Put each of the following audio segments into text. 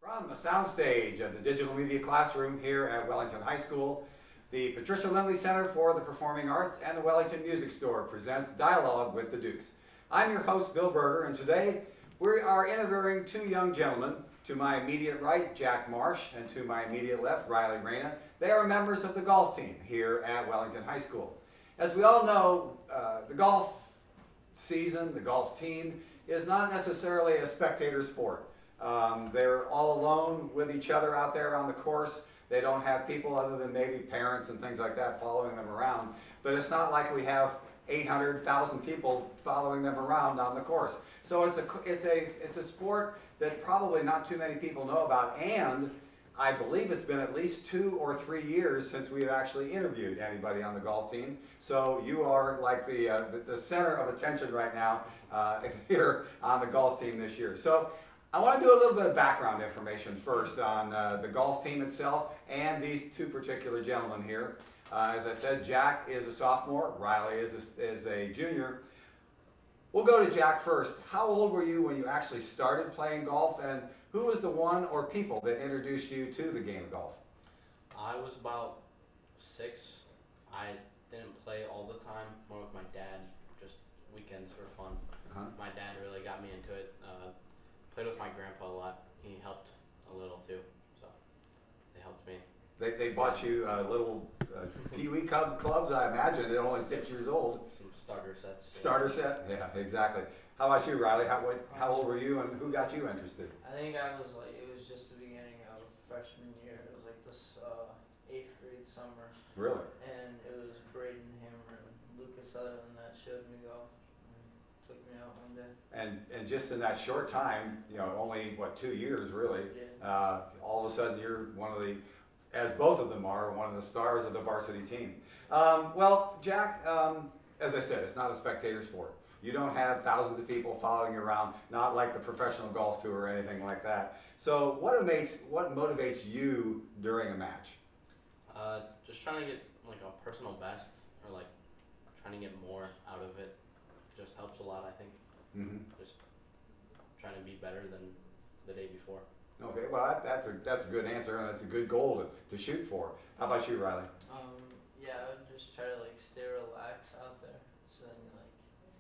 From the soundstage of the Digital Media Classroom here at Wellington High School, the Patricia Lindley Center for the Performing Arts and the Wellington Music Store presents Dialogue with the Dukes. I'm your host, Bill Berger, and today we are interviewing two young gentlemen. To my immediate right, Jack Marsh, and to my immediate left, Reyna. They are members of the golf team here at Wellington High School. As we all know, the golf season, the golf team, is not necessarily a spectator sport. They're all alone with each other out there on the course. They don't have people other than maybe parents and things like that following them around. But it's not like we have 800,000 people following them around on the course. So it's a sport that probably not too many people know about, and I believe it's been at least 2 or 3 years since we've actually interviewed anybody on the golf team. So you are like the center of attention right now here on the golf team this year. So I want to do a little bit of background information first on the golf team itself and these two particular gentlemen here. As I said, Jack is a sophomore, Riley is a junior. We'll go to Jack first. How old were you when you actually started playing golf, and who was the one or people that introduced you to the game of golf? I was about 6. I didn't play all the time, more with my dad, just weekends for fun. My dad really got me into it. Played with my grandpa a lot. He helped a little too, so they helped me. They bought you little Pee-wee clubs, I imagine. They're only 6 years old. Some starter sets. Starter set? Yeah, exactly. How about you, Riley? How old were you, and who got you interested? I think it was just the beginning of freshman year. It was like this 8th grade summer. Really? And it was Braden Hammer and Lucas Sutherland that showed me golf and took me out one day. And just in that short time, only, 2 years really, Yeah. all of a sudden you're one of the, as both of them are, one of the stars of the varsity team. Well, Jack, as I said, it's not a spectator sport. You don't have thousands of people following you around, not like the professional golf tour or anything like that. So what motivates you during a match? Just trying to get like a personal best, or like trying to get more out of it. Just helps a lot, I think. Mm-hmm. Just trying to be better than the day before. Okay, well that's a good answer, and that's a good goal to shoot for. How about you, Riley? Yeah, I would just try to stay relaxed out there, so then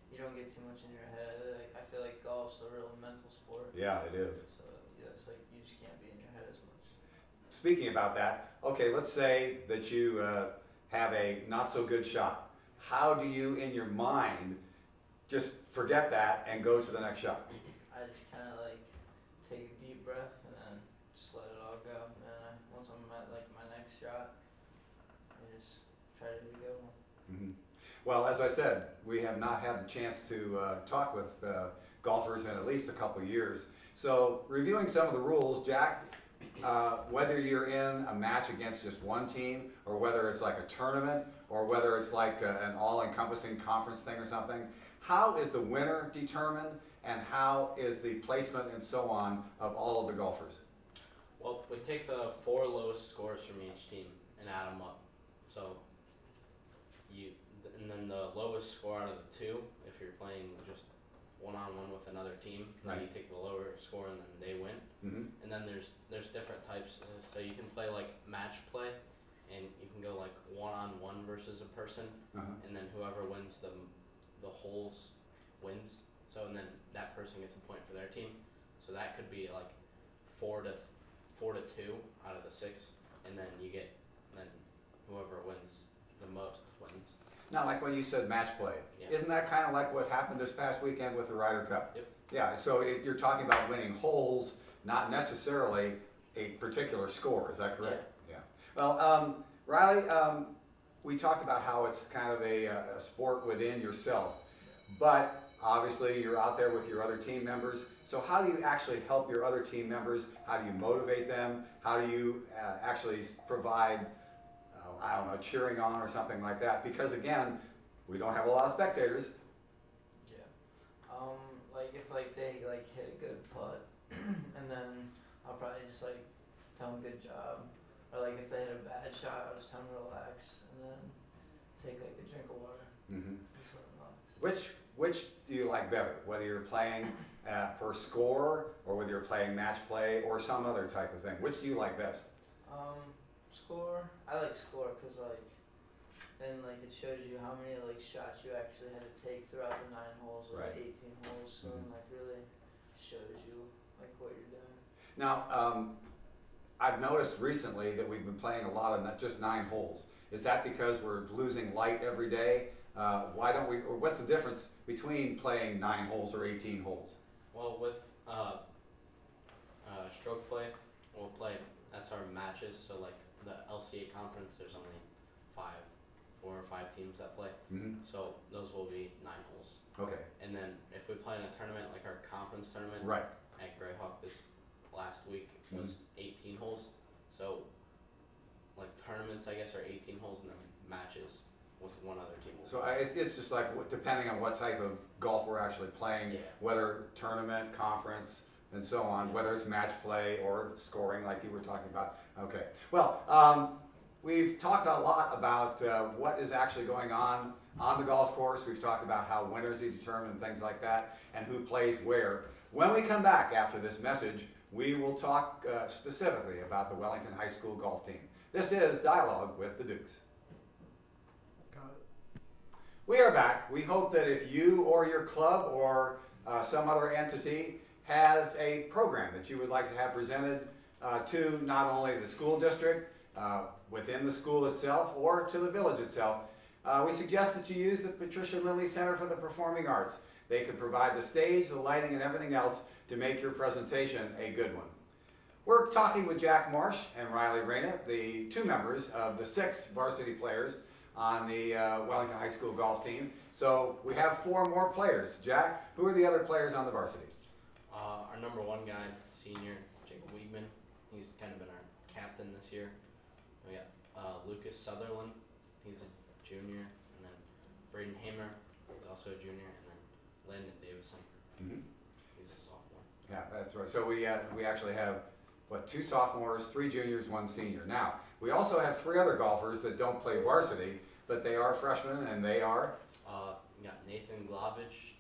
you don't get too much in your head. I feel like golf's a real mental sport. Yeah, it is. So it's you just can't be in your head as much. Speaking about that, okay, let's say that you have a not so good shot. How do you, in your mind, just forget that and go to the next shot? I just kind of take a deep breath and then just let it all go. And then once I'm at my next shot, I just try to do a good one. Mm-hmm. Well, as I said, we have not had the chance to talk with golfers in at least a couple of years. So, reviewing some of the rules, Jack, whether you're in a match against just one team, or whether it's like a tournament, or whether it's like an all-encompassing conference thing or something, how is the winner determined, and how is the placement and so on of all of the golfers? Well, we take the 4 lowest scores from each team and add them up. So and then the lowest score out of the 2, if you're playing just one-on-one with another team, right, you take the lower score and then they win. Mm-hmm. And then there's different types. So you can play match play, and you can go one-on-one versus a person, and then whoever wins the holes wins. So and then that person gets a point for their team. So that could be 4 to 2 out of the 6, and then whoever wins the most wins. Now, like when you said match play, Yeah. isn't that kind of like what happened this past weekend with the Ryder Cup? Yep. Yeah, so you're talking about winning holes, not necessarily a particular score, is that correct? Yeah. Well, Riley, we talked about how it's kind of a sport within yourself, but obviously you're out there with your other team members. So how do you actually help your other team members? How do you motivate them? How do you actually provide, I don't know, cheering on or something like that? Because again, we don't have a lot of spectators. Yeah. If they hit a good putt, and then I'll probably just tell them good job. Or if they hit a bad shot, I'll just tell them relax, and then take a drink of water. Mm-hmm. Just let them relax. Which which do you like better? Whether you're playing per score, or whether you're playing match play, or some other type of thing. Which do you like best? Score. I like score because like then like it shows you how many like shots you actually had to take throughout the 9 holes or Right. the 18 holes. So it like really shows you like what you're doing. Now, I've noticed recently that we've been playing a lot of not just 9 holes. Is that because we're losing light every day? Why don't we, or what's the difference between playing 9 holes or 18 holes? Well, with stroke play, we'll play. That's our matches. So like the LCA conference, there's only 4 or 5 teams that play. Mm-hmm. So those will be 9 holes. Okay. And then if we play in a tournament like our conference tournament Right. at Greyhawk this last week was 18 holes. So like tournaments, I guess, are 18 holes, and then matches was one other team. So it's just like depending on what type of golf we're actually playing, Yeah. whether tournament, conference, and so on, Yeah. whether it's match play or scoring like you were talking about. Okay. Well, we've talked a lot about what is actually going on the golf course. We've talked about how winners are determined and things like that, and who plays where. When we come back after this message, we will talk specifically about the Wellington High School golf team. This is Dialogue with the Dukes. We are back. We hope that if you or your club or some other entity has a program that you would like to have presented to not only the school district, within the school itself, or to the village itself, we suggest that you use the Patricia Lindley Center for the Performing Arts. They can provide the stage, the lighting, and everything else to make your presentation a good one. We're talking with Jack Marsh and Riley Reyna, the 2 members of the 6 varsity players on the Wellington High School golf team. So we have 4 more players. Jack, who are the other players on the varsity? Our number 1 guy, senior, Jacob Wiegman. He's kind of been our captain this year. We got Lucas Sutherland. He's a junior. And then Braden Hamer. He's also a junior. And then Landon Davison. Mm-hmm. He's a sophomore. Yeah, that's right. So we actually have, 2 sophomores, 3 juniors, 1 senior. Now, we also have 3 other golfers that don't play varsity, but they are freshmen, and they are? We got Nathan Glavich,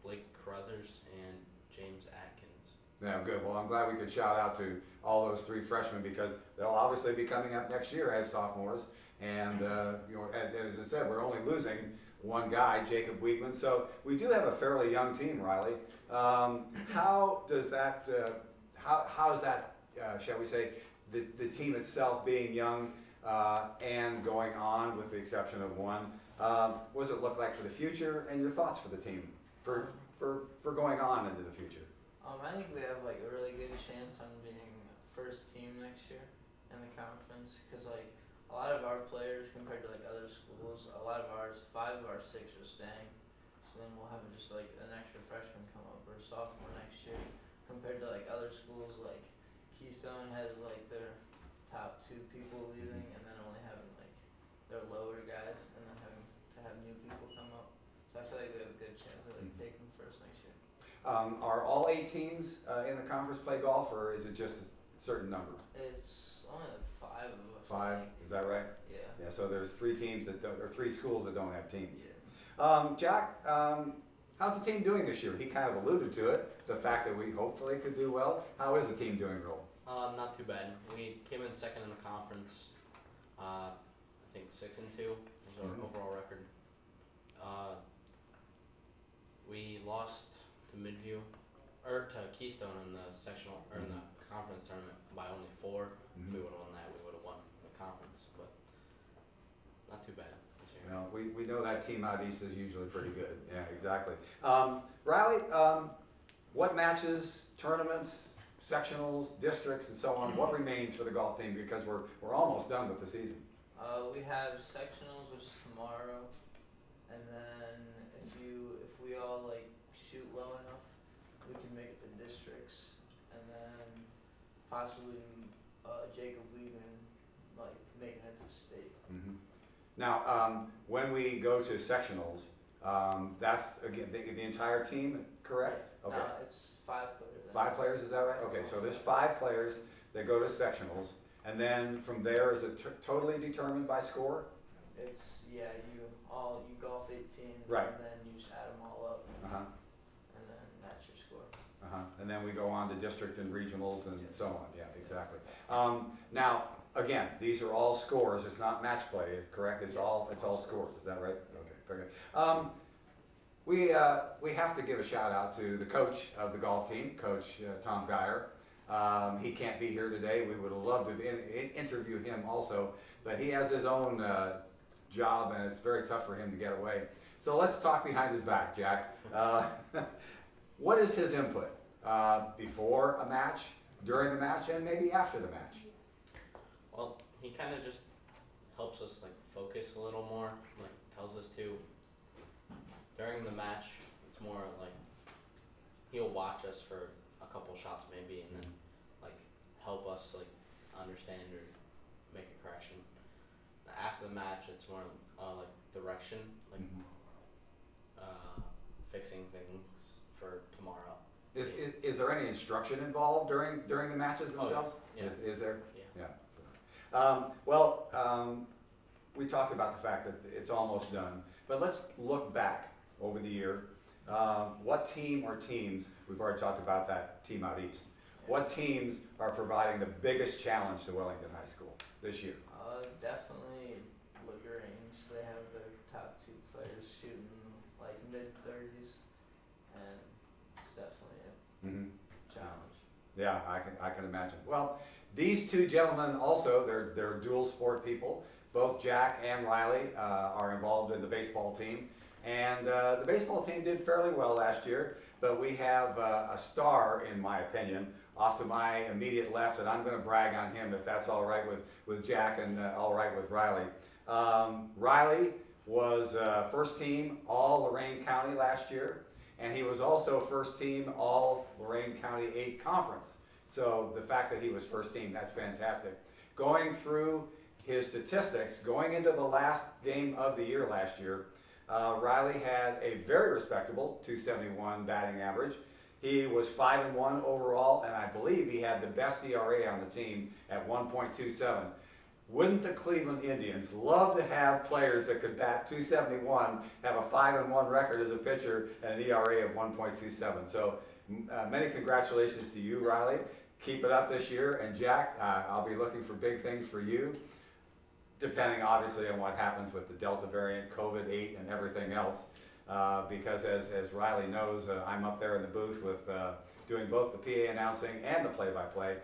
Blake Carruthers, and James Atkins. Yeah, good. Well, I'm glad we could shout out to all those 3 freshmen because they'll obviously be coming up next year as sophomores. And, as I said, we're only losing 1 guy, Jacob Wiegman. So we do have a fairly young team, Riley. How does that, how is that, shall we say, the team itself being young and going on with the exception of 1, what does it look like for the future and your thoughts for the team for going on into the future? I think we have like a really good chance on being first team next year in the conference because like a lot of our players compared to like other schools, a lot of ours, 5 of our 6 are staying. So then we'll have just like an extra freshman come up or sophomore next year compared to like other schools like Keystone has like their top 2 people leaving and then only having like their lower guys and then having to have new people come up. So I feel like we have a good chance of like taking first next year. Are all 8 teams in the conference play golf, or is it just a certain number? It's only like 5 of us. 5, is that right? Yeah. Yeah, so there's 3 teams that don't, or 3 schools that don't have teams. Yeah. Jack, how's the team doing this year? He kind of alluded to it, the fact that we hopefully could do well. How is the team doing, Bill? Not too bad. We came in second in the conference. I think 6-2 was our overall record. We lost to Midview, or to Keystone in the sectional, or in the conference tournament by only 4. If we would have won that, we would have won the conference, but not too bad this year. Well, we know that team out east is usually pretty good. Yeah, exactly. Riley, what matches, tournaments, sectionals, districts, and so on, what remains for the golf team because we're almost done with the season? We have sectionals, which is tomorrow, and then if we all like shoot low enough, we can make it to districts, and then possibly Jacob Wiegman like making it to state. Mm-hmm. Now, when we go to sectionals, that's again the entire team, correct? Yeah. Okay. No, it's 5 players. 5 players, is that right? Okay, so there's 5 players that go to sectionals, and then from there, is it totally determined by score? It's you golf 18, Right. and then you just add them all up, Uh-huh. and then that's your score. Uh-huh. And then we go on to district and regionals and Yes. so on. Yeah, exactly. Now, again, these are all scores. It's not match play, correct? It's Yes. all scores. Is that right? Okay, very good. We have to give a shout out to the coach of the golf team, Coach Tom Geyer. He can't be here today. We would have loved to interview him also, but he has his own job, and it's very tough for him to get away. So let's talk behind his back, Jack. What is his input before a match, during the match, and maybe after the match? Well, he kind of just helps us like focus a little more. Like tells us to during the match. It's more like he'll watch us for a couple shots maybe, and then like help us like understand or make a correction. After the match, it's more like direction, like fixing things for tomorrow. Is there any instruction involved during the matches themselves? Yeah. Is there? Yeah. So, we talked about the fact that it's almost done, but let's look back over the year. What team or teams, we've already talked about that team out east, what teams are providing the biggest challenge to Wellington High School this year? Definitely LaGrange. They have their top 2 players shooting like mid-30s, and it's definitely a Mm-hmm. challenge. Yeah, I can imagine. Well, these two gentlemen also, they're dual sport people. Both Jack and Riley are involved in the baseball team. And the baseball team did fairly well last year, but we have a star, in my opinion, off to my immediate left, and I'm going to brag on him if that's all right with Jack and all right with Riley. Riley was first team All Lorain County last year, and he was also first team All Lorain County 8 Conference. So the fact that he was first team, that's fantastic. Going through his statistics, going into the last game of the year last year, Riley had a very respectable 271 batting average. He was 5-1 overall, and I believe he had the best ERA on the team at 1.27. Wouldn't the Cleveland Indians love to have players that could bat 271, have a 5-1 record as a pitcher, and an ERA of 1.27? So many congratulations to you, Riley. Keep it up this year. And Jack, I'll be looking for big things for you, depending obviously on what happens with the Delta variant, COVID-8, and everything else. Because as Riley knows, I'm up there in the booth with doing both the PA announcing and the play-by-play.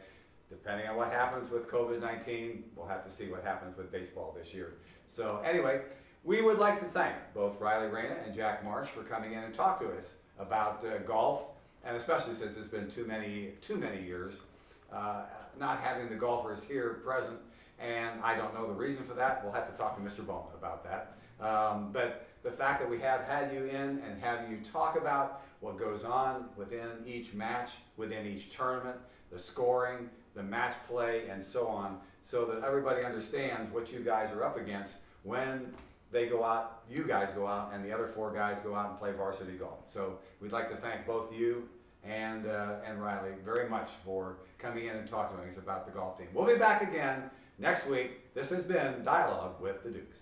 Depending on what happens with COVID-19, we'll have to see what happens with baseball this year. So anyway, we would like to thank both Riley Reyna and Jack Marsh for coming in and talk to us about golf, and especially since it's been too many years not having the golfers here present. And I don't know the reason for that. We'll have to talk to Mr. Bowman about that. But the fact that we have had you in and have you talk about what goes on within each match, within each tournament, the scoring, the match play, and so on, so that everybody understands what you guys are up against when they go out, you guys go out, and the other 4 guys go out and play varsity golf. So we'd like to thank both you and Riley very much for coming in and talking to us about the golf team. We'll be back again next week. This has been Dialogue with the Dukes.